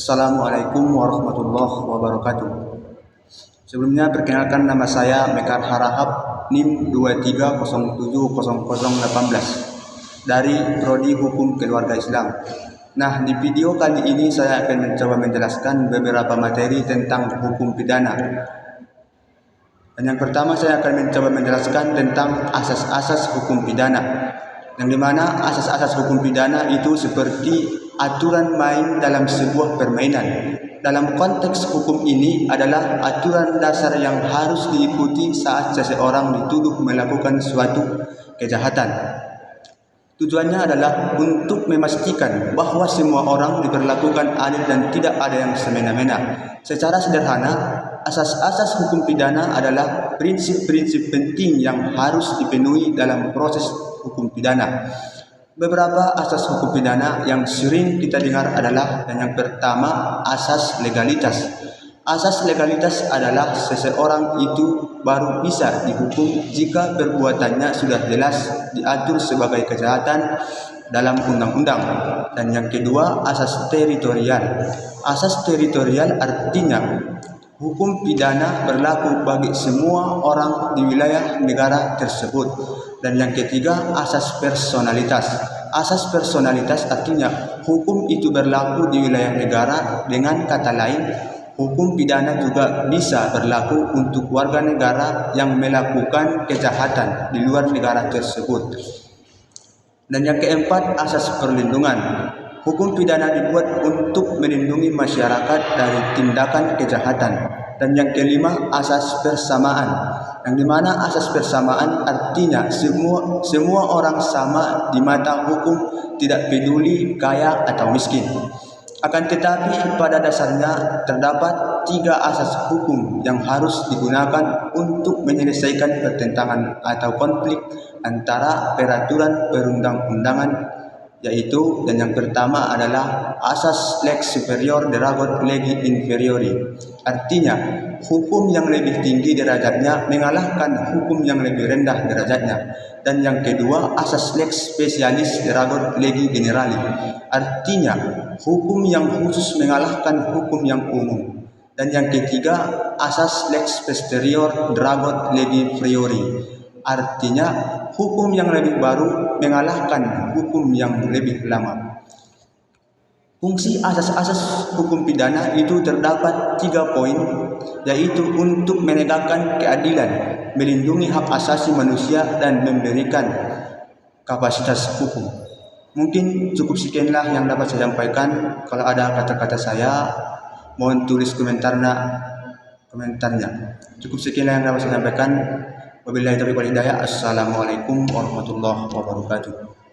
Assalamualaikum warahmatullahi wabarakatuh. Sebelumnya perkenalkan, nama saya Mekar Harahap, NIM 23070018 dari Prodi Hukum Keluarga Islam. Nah, di video kali ini saya akan mencoba menjelaskan beberapa materi tentang hukum pidana. Dan yang pertama saya akan mencoba menjelaskan tentang asas-asas hukum pidana. Yang dimana asas-asas hukum pidana itu seperti aturan main dalam sebuah permainan. Dalam konteks hukum ini adalah aturan dasar yang harus diikuti saat seseorang dituduh melakukan suatu kejahatan. Tujuannya adalah untuk memastikan bahwa semua orang diperlakukan adil dan tidak ada yang semena-mena. Secara sederhana, asas-asas hukum pidana adalah prinsip-prinsip penting yang harus dipenuhi dalam proses hukum pidana. Beberapa asas hukum pidana yang sering kita dengar adalah, yang pertama, asas legalitas. Asas legalitas adalah seseorang itu baru bisa dihukum jika perbuatannya sudah jelas diatur sebagai kejahatan dalam undang-undang. Dan yang kedua, asas teritorial. Asas teritorial artinya hukum pidana berlaku bagi semua orang di wilayah negara tersebut. Dan yang ketiga, asas personalitas. Asas personalitas artinya hukum itu berlaku di wilayah negara. Dengan kata lain, hukum pidana juga bisa berlaku untuk warga negara yang melakukan kejahatan di luar negara tersebut. Dan yang keempat, asas perlindungan. Hukum pidana dibuat untuk melindungi masyarakat dari tindakan kejahatan. Dan yang kelima, asas persamaan. Yang dimana asas persamaan artinya semua orang sama di mata hukum, tidak peduli kaya atau miskin. Akan tetapi pada dasarnya terdapat 3 asas hukum yang harus digunakan untuk menyelesaikan pertentangan atau konflik antara peraturan perundang-undangan, yaitu, dan yang pertama adalah asas lex superior deragot legi inferiori. Artinya, hukum yang lebih tinggi derajatnya mengalahkan hukum yang lebih rendah derajatnya. Dan yang kedua, asas lex specialis deragot legi generali. Artinya, hukum yang khusus mengalahkan hukum yang umum. Dan yang ketiga, asas lex posterior deragot legi priori. Artinya, hukum yang lebih baru mengalahkan hukum yang lebih lama. Fungsi asas-asas hukum pidana itu terdapat 3 poin, yaitu untuk menegakkan keadilan, melindungi hak asasi manusia, dan memberikan kapasitas hukum. Mungkin cukup sekianlah yang dapat saya sampaikan. Kalau ada kata-kata saya, mohon tulis komentarnya. Cukup sekianlah yang dapat saya sampaikan. Wabillahi taufiq wal hidayah. Assalamualaikum warahmatullahi wabarakatuh.